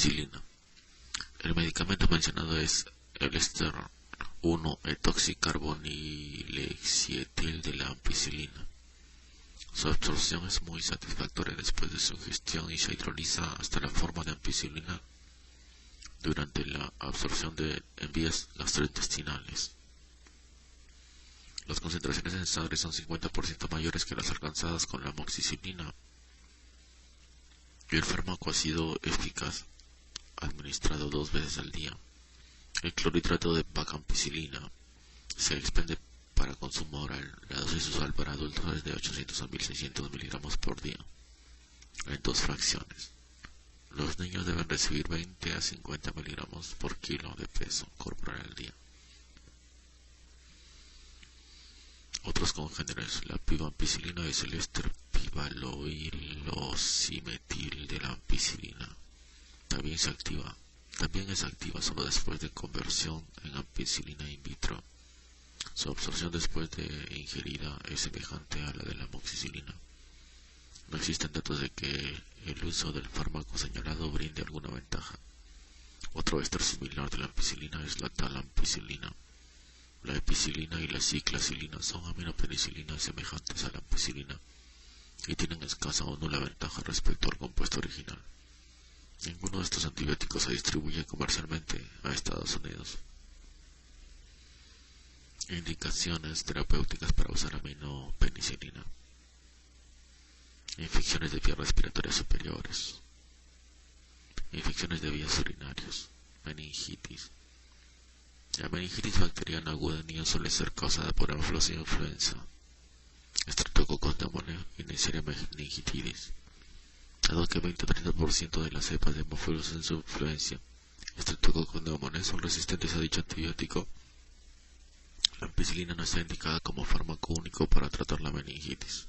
ampicilina. El medicamento mencionado es el ester 1-etoxicarbonilexietil de la ampicilina. Su absorción es muy satisfactoria después de su ingestión y se hidroliza hasta la forma de ampicilina durante la absorción en vías gastrointestinales. Las concentraciones en sangre son 50% mayores que las alcanzadas con la amoxicilina, y el fármaco ha sido eficaz administrado 2 veces al día. El clorhidrato de vacampicilina se expende para consumo oral. La dosis usual para adultos es de 800 a 1600 miligramos por día, en 2 fracciones. Los niños deben recibir 20 a 50 miligramos por kilo de peso corporal al día. Otros congéneres: la pivampicilina es el éster pivaloilosimetil de la ampicilina. También es activa solo después de conversión en ampicilina in vitro. Su absorción después de ingerida es semejante a la de la amoxicilina. No existen datos de que el uso del fármaco señalado brinde alguna ventaja. Otro éster similar de la ampicilina es la talampicilina. La epicilina y la ciclacilina son aminopenicilinas semejantes a la ampicilina y tienen escasa o nula ventaja respecto al compuesto original. Ninguno de estos antibióticos se distribuye comercialmente a Estados Unidos. Indicaciones terapéuticas para usar aminopenicilina: infecciones de vías respiratorias superiores, infecciones de vías urinarias, meningitis. La meningitis bacteriana aguda en niños suele ser causada por anfiloxia influenza, Streptococcus pneumoniae y Neisseria meningitidis. Dado que 20-30% de las cepas de Haemophilus influenza, Streptococcus pneumoniae son resistentes a dicho antibiótico, la ampicilina no está indicada como fármaco único para tratar la meningitis.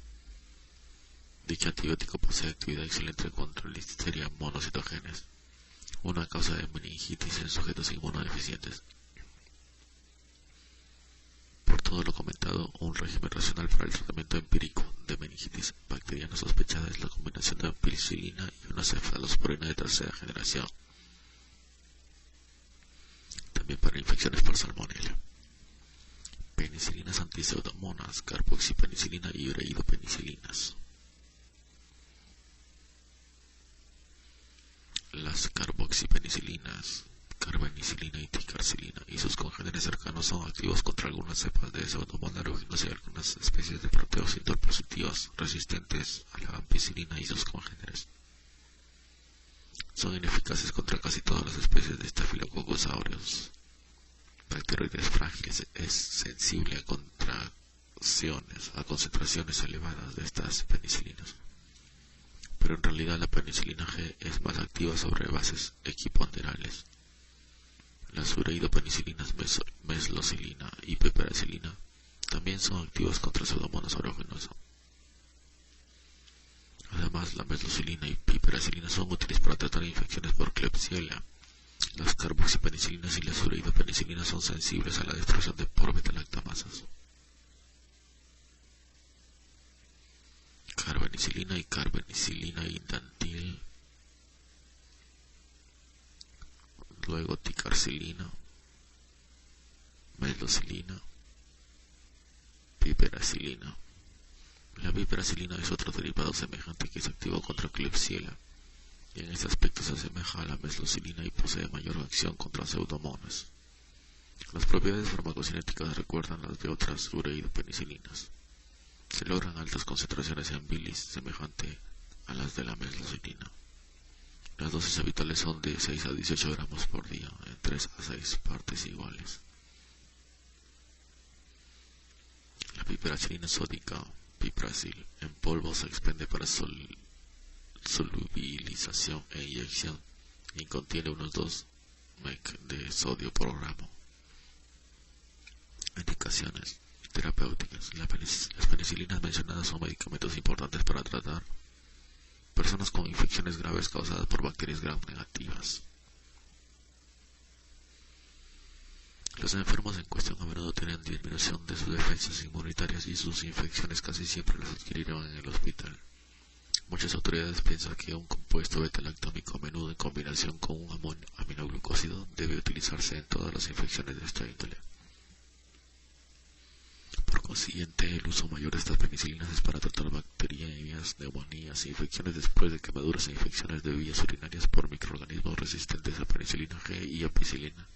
Dicho antibiótico posee actividad excelente contra Listeria monocytogenes, una causa de meningitis en sujetos inmunodeficientes. Por todo lo comentado, un régimen racional para el tratamiento empírico de meningitis bacteriana sospechada es la combinación de ampicilina y una cefalosporina de tercera generación, también para infecciones por salmonella. Penicilinas antipseudomonas, carboxipenicilina y ureidopenicilinas. Las carboxipenicilinas, carbenicilina y ticarcilina y sus congéneres cercanos son activos contra algunas cepas de Pseudomonas aeruginosa y algunas especies de proteocitos positivos resistentes a la ampicilina y sus congéneres. Son ineficaces contra casi todas las especies de Staphylococcus aureus. Bacteroides frágiles. Es sensible a concentraciones elevadas de estas penicilinas, pero en realidad la penicilina G es más activa sobre bases equiponderales. Las ureidopenicilinas meslocilina y piperacilina también son activas contra Pseudomonas aeruginosa. Además, la meslocilina y piperacilina son útiles para tratar infecciones por Klebsiella. Las carboxipenicilinas y las ureidopenicilinas son sensibles a la destrucción de por beta-lactamasas. Carbenicilina y carbenicilina indantil. Luego ticarcilina, meslocilina, piperacilina. La piperacilina es otro derivado semejante que es activo contra Klebsiella y en este aspecto se asemeja a la meslocilina y posee mayor acción contra Pseudomonas. Las propiedades farmacocinéticas recuerdan las de otras ureidopenicilinas. Se logran altas concentraciones en bilis semejante a las de la meslocilina. Las dosis habituales son de 6 a 18 gramos por día, en 3 a 6 partes iguales. La piperacilina sódica, pipracil, en polvo se expende para solubilización e inyección y contiene unos 2 mg de sodio por gramo. Indicaciones terapéuticas. Las penicilinas mencionadas son medicamentos importantes para tratar personas con infecciones graves causadas por bacterias gram negativas. Los enfermos en cuestión a menudo tienen disminución de sus defensas inmunitarias y sus infecciones casi siempre las adquirirán en el hospital. Muchas autoridades piensan que un compuesto beta-lactámico, a menudo en combinación con un aminoglucósido, debe utilizarse en todas las infecciones de esta índole. Por consiguiente, el uso mayor de estas penicilinas es para tratar bacterias, neumonías e infecciones después de quemaduras e infecciones de vías urinarias por microorganismos resistentes a penicilina G y ampicilina.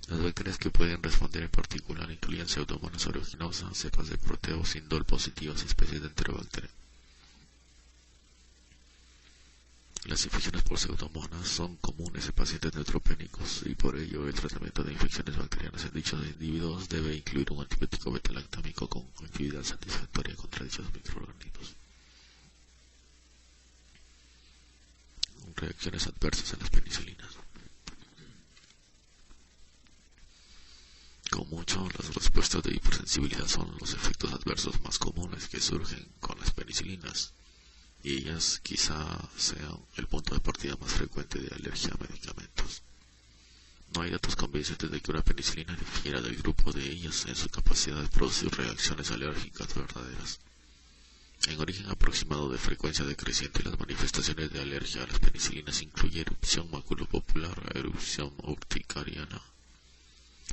Las bacterias que pueden responder en particular incluyen Pseudomonas aeruginosa, cepas de Proteus, indol positivas y especies de Enterobacter. Las infecciones por Pseudomonas son comunes en pacientes neutropénicos y por ello el tratamiento de infecciones bacterianas en dichos individuos debe incluir un antibiótico beta-lactámico con actividad satisfactoria contra dichos microorganismos. Reacciones adversas en las penicilinas. Con mucho, las respuestas de hipersensibilidad son los efectos adversos más comunes que surgen con las penicilinas, y ellas quizá sean el punto de partida más frecuente de alergia a medicamentos. No hay datos convincentes de que una penicilina difiera del grupo de ellas en su capacidad de producir reacciones alérgicas verdaderas. En origen aproximado de frecuencia decreciente, las manifestaciones de alergia a las penicilinas incluyen erupción maculopapular, erupción urticariana,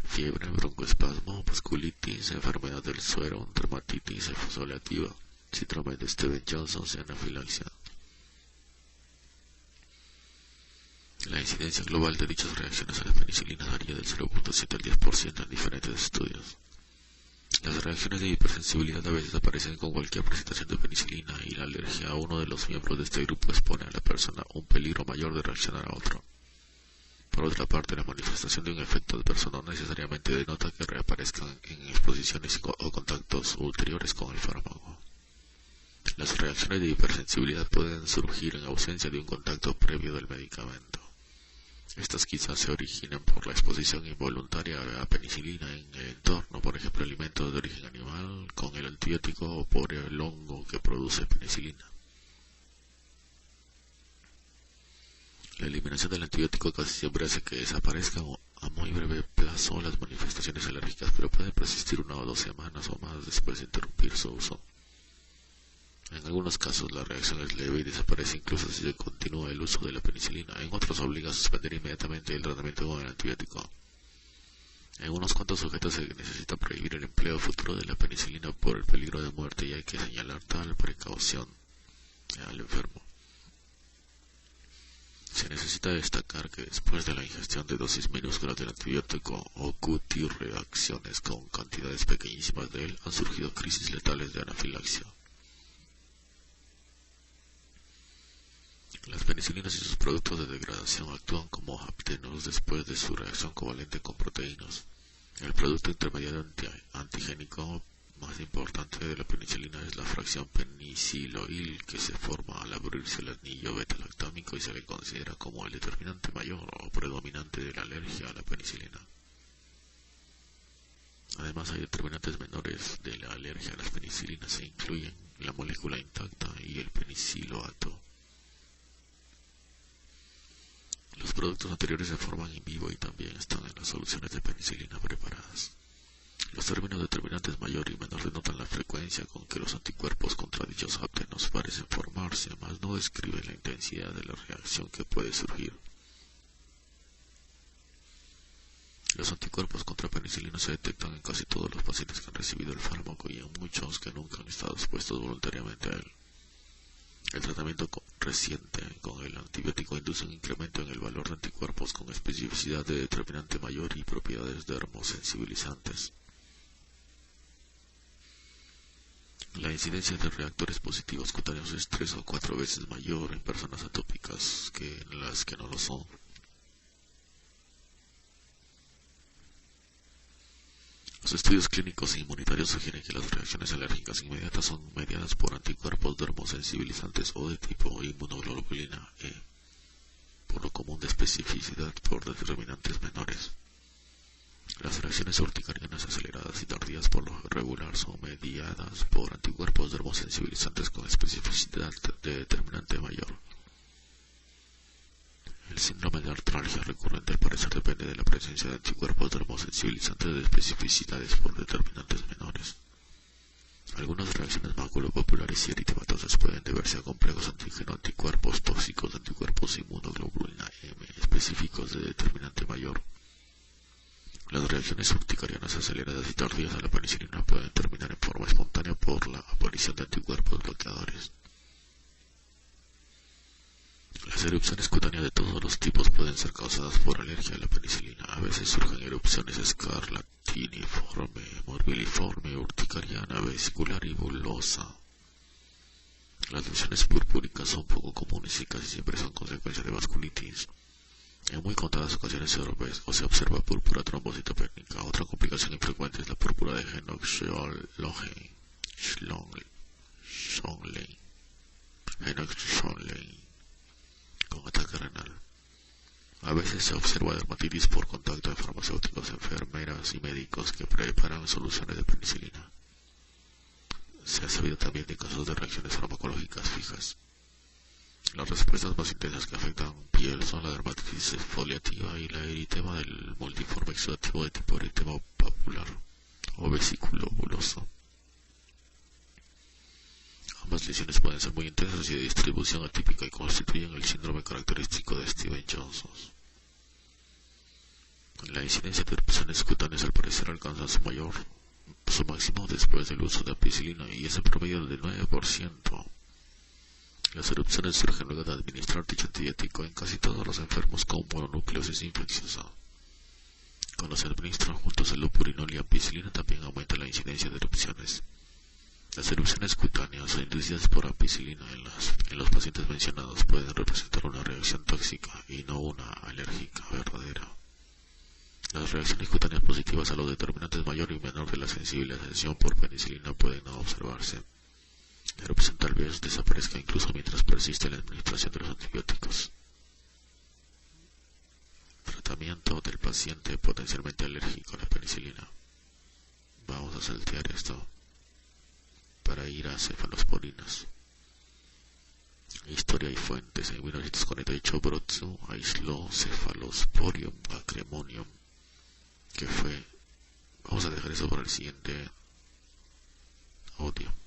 fiebre, broncoespasmo, vasculitis, enfermedad del suero, dermatitis exfoliativa, síndrome de Stevens-Johnson y anafilaxia. La incidencia global de dichas reacciones a las penicilinas varía del 0.7 al 10% en diferentes estudios. Las reacciones de hipersensibilidad a veces aparecen con cualquier presentación de penicilina y la alergia a uno de los miembros de este grupo expone a la persona a un peligro mayor de reaccionar a otro. Por otra parte, la manifestación de un efecto adverso no necesariamente denota que reaparezcan en exposiciones o contactos ulteriores con el fármaco. Las reacciones de hipersensibilidad pueden surgir en ausencia de un contacto previo del medicamento. Estas quizás se originen por la exposición involuntaria a penicilina en el entorno, por ejemplo alimentos de origen animal, con el antibiótico o por el hongo que produce penicilina. La eliminación del antibiótico casi siempre hace que desaparezcan a muy breve plazo las manifestaciones alérgicas, pero pueden persistir 1 o 2 semanas o más después de interrumpir su uso. En algunos casos la reacción es leve y desaparece incluso si se continúa el uso de la penicilina. En otros obliga a suspender inmediatamente el tratamiento con el antibiótico. En unos cuantos sujetos se necesita prohibir el empleo futuro de la penicilina por el peligro de muerte y hay que señalar tal precaución al enfermo. Se necesita destacar que después de la ingestión de dosis minúsculas del antibiótico o QT reacciones con cantidades pequeñísimas de él han surgido crisis letales de anafilaxia. Las penicilinas y sus productos de degradación actúan como haptenos después de su reacción covalente con proteínas. El producto intermediario antigénico más importante de la penicilina es la fracción peniciloil que se forma al abrirse el anillo beta-lactámico y se le considera como el determinante mayor o predominante de la alergia a la penicilina. Además hay determinantes menores de la alergia a las penicilinas que incluyen la molécula intacta y el peniciloato. Los productos anteriores se forman in vivo y también están en las soluciones de penicilina preparadas. Los términos determinantes mayor y menor denotan la frecuencia con que los anticuerpos contra dichos haptenos parecen formarse, mas no describen la intensidad de la reacción que puede surgir. Los anticuerpos contra penicilina se detectan en casi todos los pacientes que han recibido el fármaco y en muchos que nunca han estado expuestos voluntariamente a él. El tratamiento reciente con el antibiótico induce un incremento en el valor de anticuerpos con especificidad de determinante mayor y propiedades dermosensibilizantes. La incidencia de reactores positivos cutáneos es 3 o 4 veces mayor en personas atópicas que en las que no lo son. Los estudios clínicos e inmunitarios sugieren que las reacciones alérgicas inmediatas son mediadas por anticuerpos dermosensibilizantes o de tipo inmunoglobulina E, por lo común de especificidad por determinantes menores. Las reacciones urticarianas aceleradas y tardías por lo regular son mediadas por anticuerpos dermosensibilizantes con especificidad de determinante mayor. El síndrome de artralgia recurrente al parecer depende de la presencia de anticuerpos dermosensibilizantes de especificidades por determinantes menores. Algunas reacciones maculopapulares y eritematosas pueden deberse a complejos antígeno-anticuerpos tóxicos, anticuerpos inmunoglobulina M específicos de determinante mayor. Las reacciones urticarianas aceleradas y tardías a la penicilina pueden terminar en forma espontánea por la aparición de anticuerpos bloqueadores. Las erupciones cutáneas de todos los tipos pueden ser causadas por alergia a la penicilina. A veces surgen erupciones escarlatiniforme, morbiliforme, urticariana, vesicular y bulosa. Las lesiones purpúricas son poco comunes y casi siempre son consecuencia de vasculitis. En muy contadas ocasiones se observa púrpura trombocitopénica. Otra complicación infrecuente es la púrpura de Henoch-Schönlein con ataque renal. A veces se observa dermatitis por contacto de farmacéuticos, enfermeras y médicos que preparan soluciones de penicilina. Se ha sabido también de casos de reacciones farmacológicas fijas. Las respuestas más intensas que afectan piel son la dermatitis exfoliativa y la eritema del multiforme exudativo de tipo eritema papular o vesículo buloso. Ambas lesiones pueden ser muy intensas y de distribución atípica y constituyen el síndrome característico de Stevens-Johnson. La incidencia de erupciones cutáneas al parecer alcanza su máximo después del uso de ampicilina y es en promedio del 9%. Las erupciones surgen luego de administrar dicho antibiótico en casi todos los enfermos con mononucleosis infecciosa. Cuando se administran juntos el lopurinol y ampicilina también aumenta la incidencia de erupciones. Las erupciones cutáneas inducidas por ampicilina en los pacientes mencionados pueden representar una reacción tóxica y no una alérgica verdadera. Las reacciones cutáneas positivas a los determinantes mayor y menor de la sensibilización por penicilina pueden no observarse. La erupción tal vez desaparezca incluso mientras persiste la administración de los antibióticos. Tratamiento del paciente potencialmente alérgico a la penicilina. Vamos a saltear esto para ir a cefalosporinas. Historia y fuentes. En 1948 Brotzu aisló Cephalosporium acremonium, que fue... Vamos a dejar eso para el siguiente audio.